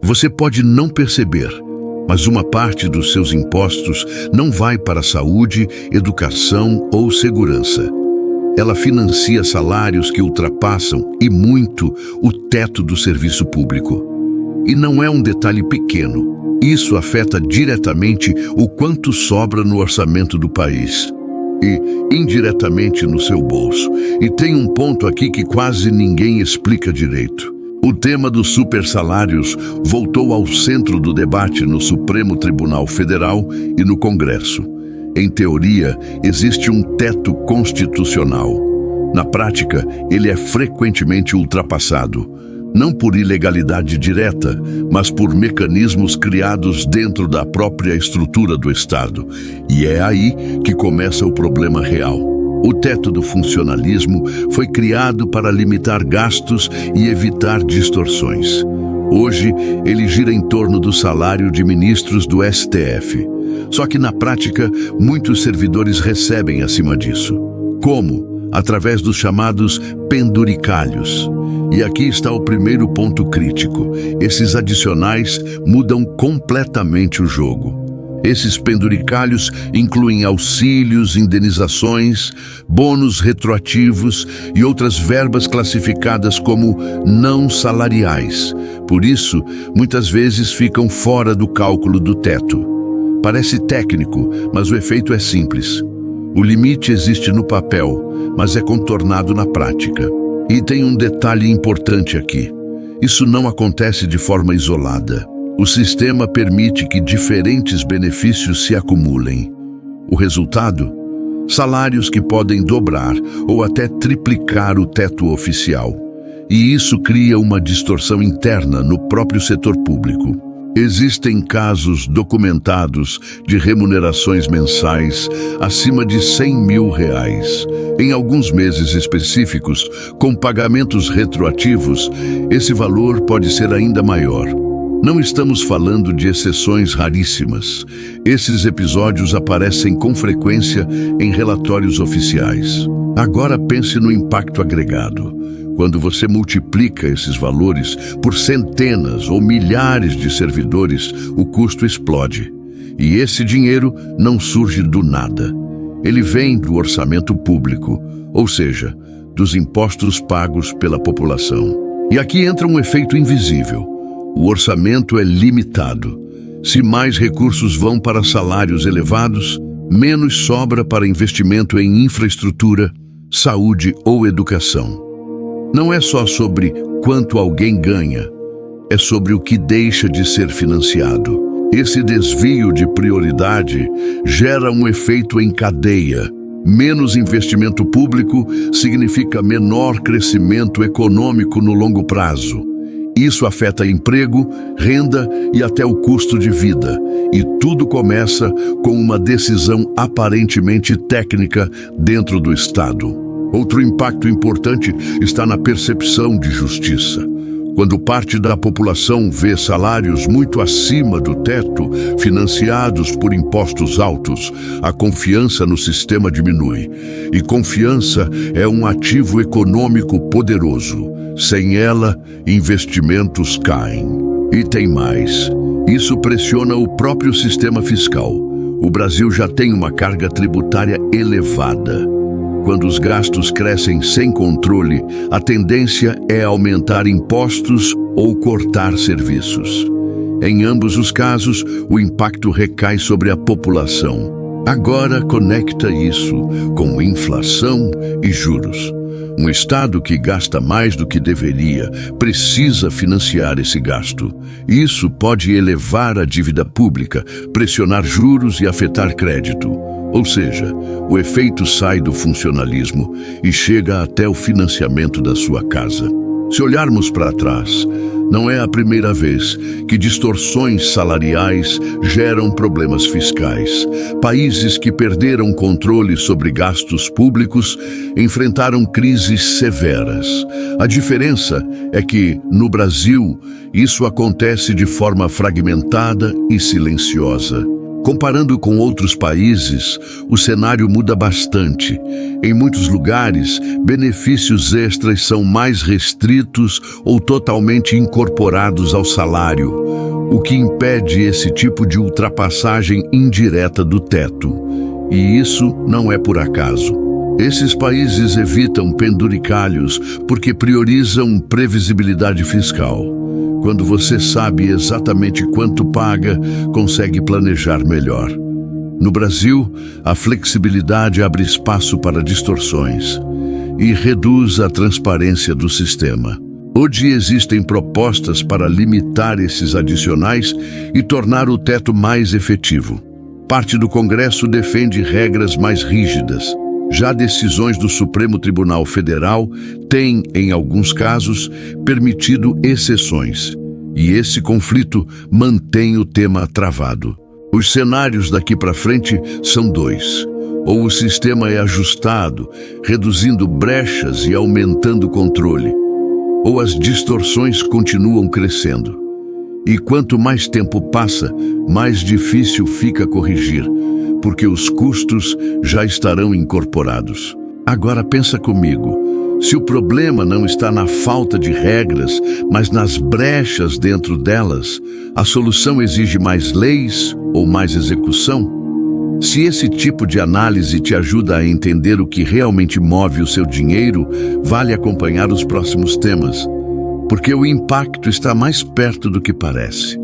Você pode não perceber, mas uma parte dos seus impostos não vai para a saúde, educação ou segurança. Ela financia salários que ultrapassam, e muito, o teto do serviço público. E não é um detalhe pequeno. Isso afeta diretamente o quanto sobra no orçamento do país. E, indiretamente, no seu bolso. E tem um ponto aqui que quase ninguém explica direito. O tema dos supersalários voltou ao centro do debate no Supremo Tribunal Federal e no Congresso. Em teoria, existe um teto constitucional. Na prática, ele é frequentemente ultrapassado, não por ilegalidade direta, mas por mecanismos criados dentro da própria estrutura do Estado. E é aí que começa o problema real. O teto do funcionalismo foi criado para limitar gastos e evitar distorções. Hoje, ele gira em torno do salário de ministros do STF. Só que, na prática, muitos servidores recebem acima disso. Como? Através dos chamados penduricalhos. E aqui está o primeiro ponto crítico. Esses adicionais mudam completamente o jogo. Esses penduricalhos incluem auxílios, indenizações, bônus retroativos e outras verbas classificadas como não salariais. Por isso, muitas vezes ficam fora do cálculo do teto. Parece técnico, mas o efeito é simples. O limite existe no papel, mas é contornado na prática. E tem um detalhe importante aqui. Isso não acontece de forma isolada. O sistema permite que diferentes benefícios se acumulem. O resultado? Salários que podem dobrar ou até triplicar o teto oficial. E isso cria uma distorção interna no próprio setor público. Existem casos documentados de remunerações mensais acima de R$100 mil. Em alguns meses específicos, com pagamentos retroativos, esse valor pode ser ainda maior. Não estamos falando de exceções raríssimas. Esses episódios aparecem com frequência em relatórios oficiais. Agora pense no impacto agregado. Quando você multiplica esses valores por centenas ou milhares de servidores, o custo explode. E esse dinheiro não surge do nada. Ele vem do orçamento público, ou seja, dos impostos pagos pela população. E aqui entra um efeito invisível. O orçamento é limitado. Se mais recursos vão para salários elevados, menos sobra para investimento em infraestrutura, saúde ou educação. Não é só sobre quanto alguém ganha, é sobre o que deixa de ser financiado. Esse desvio de prioridade gera um efeito em cadeia. Menos investimento público significa menor crescimento econômico no longo prazo. Isso afeta emprego, renda e até o custo de vida. E tudo começa com uma decisão aparentemente técnica dentro do Estado. Outro impacto importante está na percepção de justiça. Quando parte da população vê salários muito acima do teto, financiados por impostos altos, a confiança no sistema diminui. E confiança é um ativo econômico poderoso. Sem ela, investimentos caem. E tem mais. Isso pressiona o próprio sistema fiscal. O Brasil já tem uma carga tributária elevada. Quando os gastos crescem sem controle, a tendência é aumentar impostos ou cortar serviços. Em ambos os casos, o impacto recai sobre a população. Agora conecta isso com inflação e juros. Um Estado que gasta mais do que deveria precisa financiar esse gasto. Isso pode elevar a dívida pública, pressionar juros e afetar crédito. Ou seja, o efeito sai do funcionalismo e chega até o financiamento da sua casa. Se olharmos para trás, não é a primeira vez que distorções salariais geram problemas fiscais. Países que perderam controle sobre gastos públicos enfrentaram crises severas. A diferença é que, no Brasil, isso acontece de forma fragmentada e silenciosa. Comparando com outros países, o cenário muda bastante. Em muitos lugares, benefícios extras são mais restritos ou totalmente incorporados ao salário, o que impede esse tipo de ultrapassagem indireta do teto. E isso não é por acaso. Esses países evitam penduricalhos porque priorizam previsibilidade fiscal. Quando você sabe exatamente quanto paga, consegue planejar melhor. No Brasil, a flexibilidade abre espaço para distorções e reduz a transparência do sistema. Hoje existem propostas para limitar esses adicionais e tornar o teto mais efetivo. Parte do Congresso defende regras mais rígidas. Já decisões do Supremo Tribunal Federal têm, em alguns casos, permitido exceções. E esse conflito mantém o tema travado. Os cenários daqui para frente são dois. Ou o sistema é ajustado, reduzindo brechas e aumentando o controle, ou as distorções continuam crescendo. E quanto mais tempo passa, mais difícil fica corrigir, porque os custos já estarão incorporados. Agora pensa comigo, se o problema não está na falta de regras, mas nas brechas dentro delas, a solução exige mais leis ou mais execução? Se esse tipo de análise te ajuda a entender o que realmente move o seu dinheiro, vale acompanhar os próximos temas, porque o impacto está mais perto do que parece.